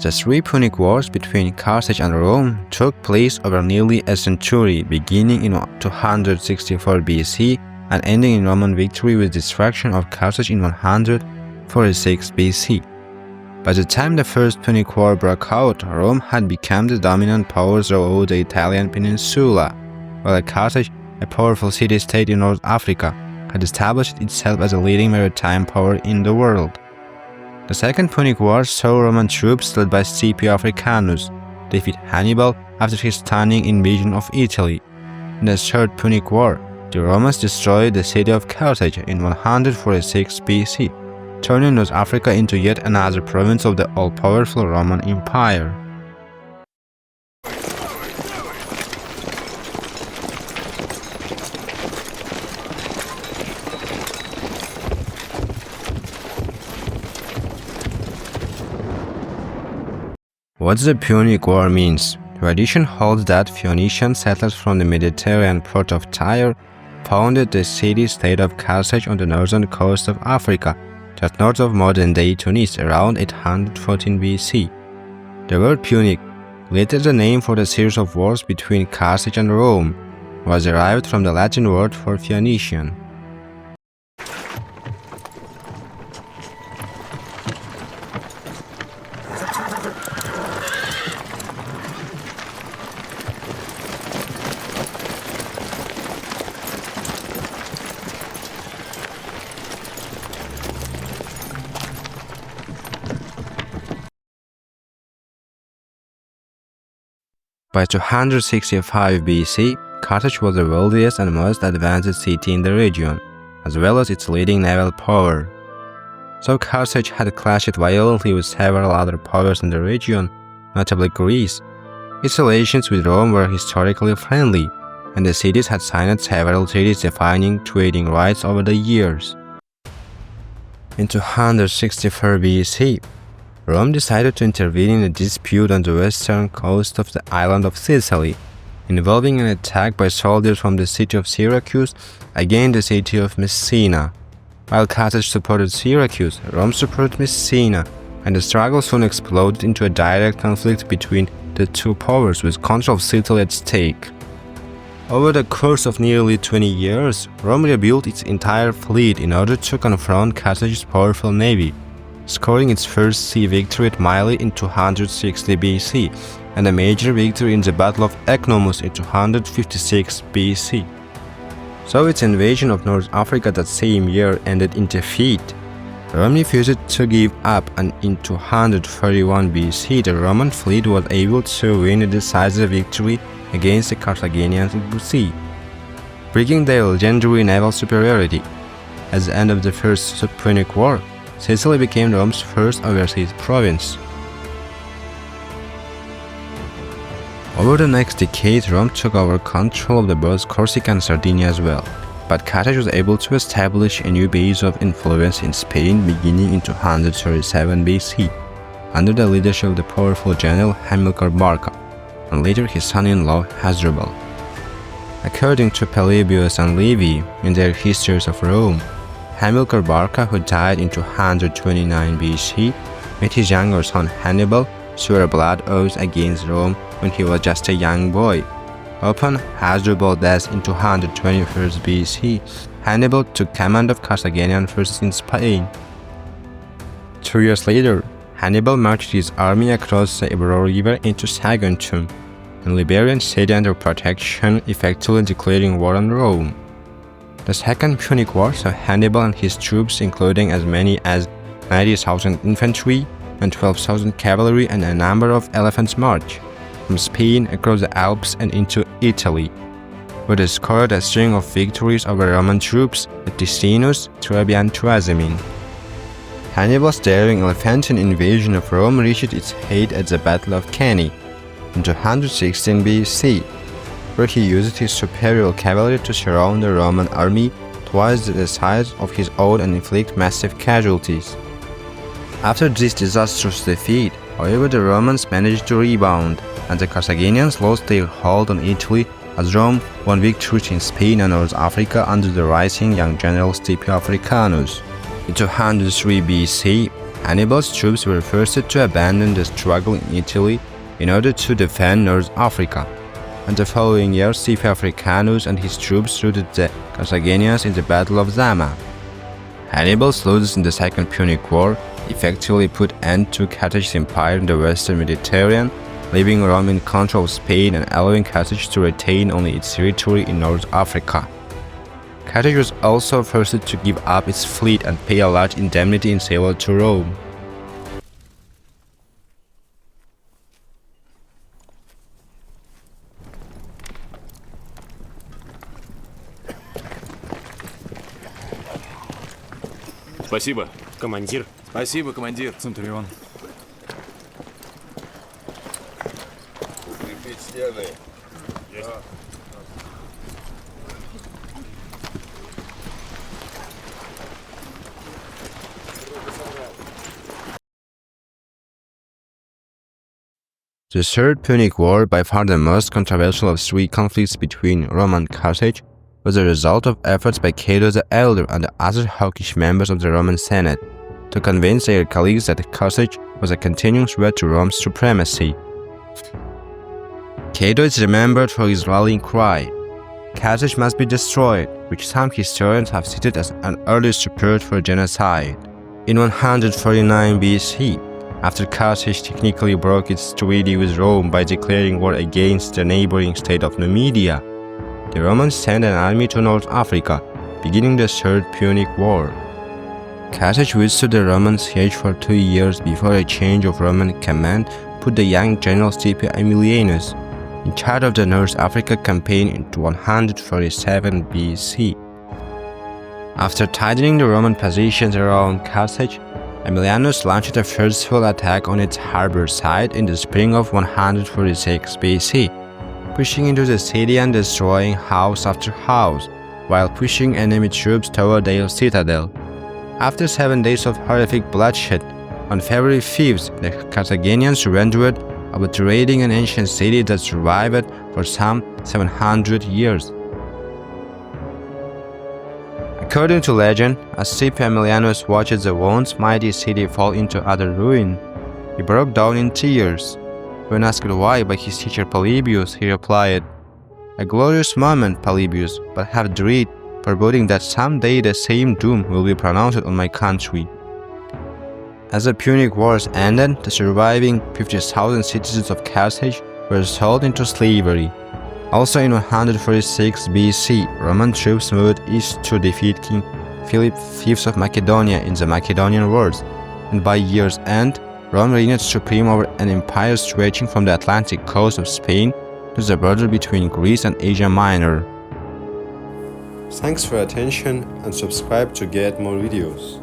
The three Punic Wars between Carthage and Rome took place over nearly a century, beginning in 264 BC and ending in Roman victory with destruction of Carthage in 146 BC. By the time the First Punic War broke out, Rome had become the dominant power throughout the Italian peninsula, while Carthage, a powerful city-state in North Africa, had established itself as a leading maritime power in the world. The Second Punic War saw Roman troops led by Scipio Africanus defeat Hannibal after his stunning invasion of Italy. In the Third Punic War, the Romans destroyed the city of Carthage in 146 BC, turning North Africa into yet another province of the all-powerful Roman Empire. What the Punic War means. Tradition holds that Phoenician settlers from the Mediterranean port of Tyre founded the city-state of Carthage on the northern coast of Africa, just north of modern-day Tunis, around 814 BC. The word Punic, later the name for the series of wars between Carthage and Rome, was derived from the Latin word for Phoenician. By 265 BC, Carthage was the wealthiest and most advanced city in the region, as well as its leading naval power. So Carthage had clashed violently with several other powers in the region, notably Greece. Its relations with Rome were historically friendly, and the cities had signed several treaties defining trading rights over the years. In 264 BC, Rome decided to intervene in a dispute on the western coast of the island of Sicily, involving an attack by soldiers from the city of Syracuse against the city of Messina. While Carthage supported Syracuse, Rome supported Messina, and the struggle soon exploded into a direct conflict between the two powers with control of Sicily at stake. Over the course of nearly 20 years, Rome rebuilt its entire fleet in order to confront Carthage's powerful navy, scoring its first sea victory at Mylae in 260 BC and a major victory in the Battle of Ecnomus in 256 BC. So its invasion of North Africa that same year ended in defeat. Rome refused to give up, and in 231 BC the Roman fleet was able to win a decisive victory against the Carthaginians in the sea, breaking their legendary naval superiority. At the end of the First Punic War, Sicily became Rome's first overseas province. Over the next decade, Rome took over control of the both Corsica and Sardinia as well, but Carthage was able to establish a new base of influence in Spain beginning in 237 BC, under the leadership of the powerful general Hamilcar Barca, and later his son-in-law Hasdrubal. According to Polybius and Livy in their Histories of Rome, Hamilcar Barca, who died in 229 BC, made his younger son Hannibal swear a blood oath against Rome when he was just a young boy. Upon Hasdrubal's death in 221 BC, Hannibal took command of Carthaginian forces in Spain. 2 years later, Hannibal marched his army across the Ebro River into Saguntum, an Iberian city under protection, effectively declaring war on Rome. The Second Punic War saw Hannibal and his troops, including as many as 90,000 infantry and 12,000 cavalry and a number of elephants, march from Spain across the Alps and into Italy, where they scored a string of victories over Roman troops at Ticinus, Trebia and Trasimene. Hannibal's daring elephantine invasion of Rome reached its height at the Battle of Cannae in 216 BC, where he used his superior cavalry to surround the Roman army twice the size of his own and inflict massive casualties. After this disastrous defeat, however, the Romans managed to rebound, and the Carthaginians lost their hold on Italy as Rome won victories in Spain and North Africa under the rising young general Scipio Africanus. In 203 BC, Hannibal's troops were forced to abandon the struggle in Italy in order to defend North Africa, and the following year Scipio Africanus and his troops routed the Carthaginians in the Battle of Zama. Hannibal's losses in the Second Punic War effectively put end to Carthage's empire in the western Mediterranean, leaving Rome in control of Spain and allowing Carthage to retain only its territory in North Africa. Carthage was also forced to give up its fleet and pay a large indemnity in sale to Rome. Спасибо, командир. Спасибо, командир. Центурион. Укрепить стены. The Third Punic War, by far the most controversial of three conflicts between Rome and Carthage, was a result of efforts by Cato the Elder and the other hawkish members of the Roman Senate to convince their colleagues that Carthage was a continuing threat to Rome's supremacy. Cato is remembered for his rallying cry, "Carthage must be destroyed," which some historians have cited as an early support for genocide. In 149 BC, after Carthage technically broke its treaty with Rome by declaring war against the neighboring state of Numidia, the Romans sent an army to North Africa, beginning the Third Punic War. Carthage withstood the Roman siege for 2 years before a change of Roman command put the young general Scipio Aemilianus in charge of the North Africa campaign in 147 BC. After tightening the Roman positions around Carthage, Aemilianus launched a forceful attack on its harbor site in the spring of 146 BC, pushing into the city and destroying house after house, while pushing enemy troops toward their citadel. After 7 days of horrific bloodshed, on February 5th, the Carthaginians surrendered, obliterating an ancient city that survived for some 700 years. According to legend, as Scipio Aemilianus watched the once mighty city fall into utter ruin, he broke down in tears. When asked why by his teacher Polybius, he replied, "A glorious moment, Polybius, but have dread, foreboding that someday the same doom will be pronounced on my country." As the Punic Wars ended, the surviving 50,000 citizens of Carthage were sold into slavery. Also in 146 BC, Roman troops moved east to defeat King Philip V of Macedonia in the Macedonian Wars, and by year's end, Rome reigned supreme over an empire stretching from the Atlantic coast of Spain to the border between Greece and Asia Minor. Thanks for attention and subscribe to get more videos.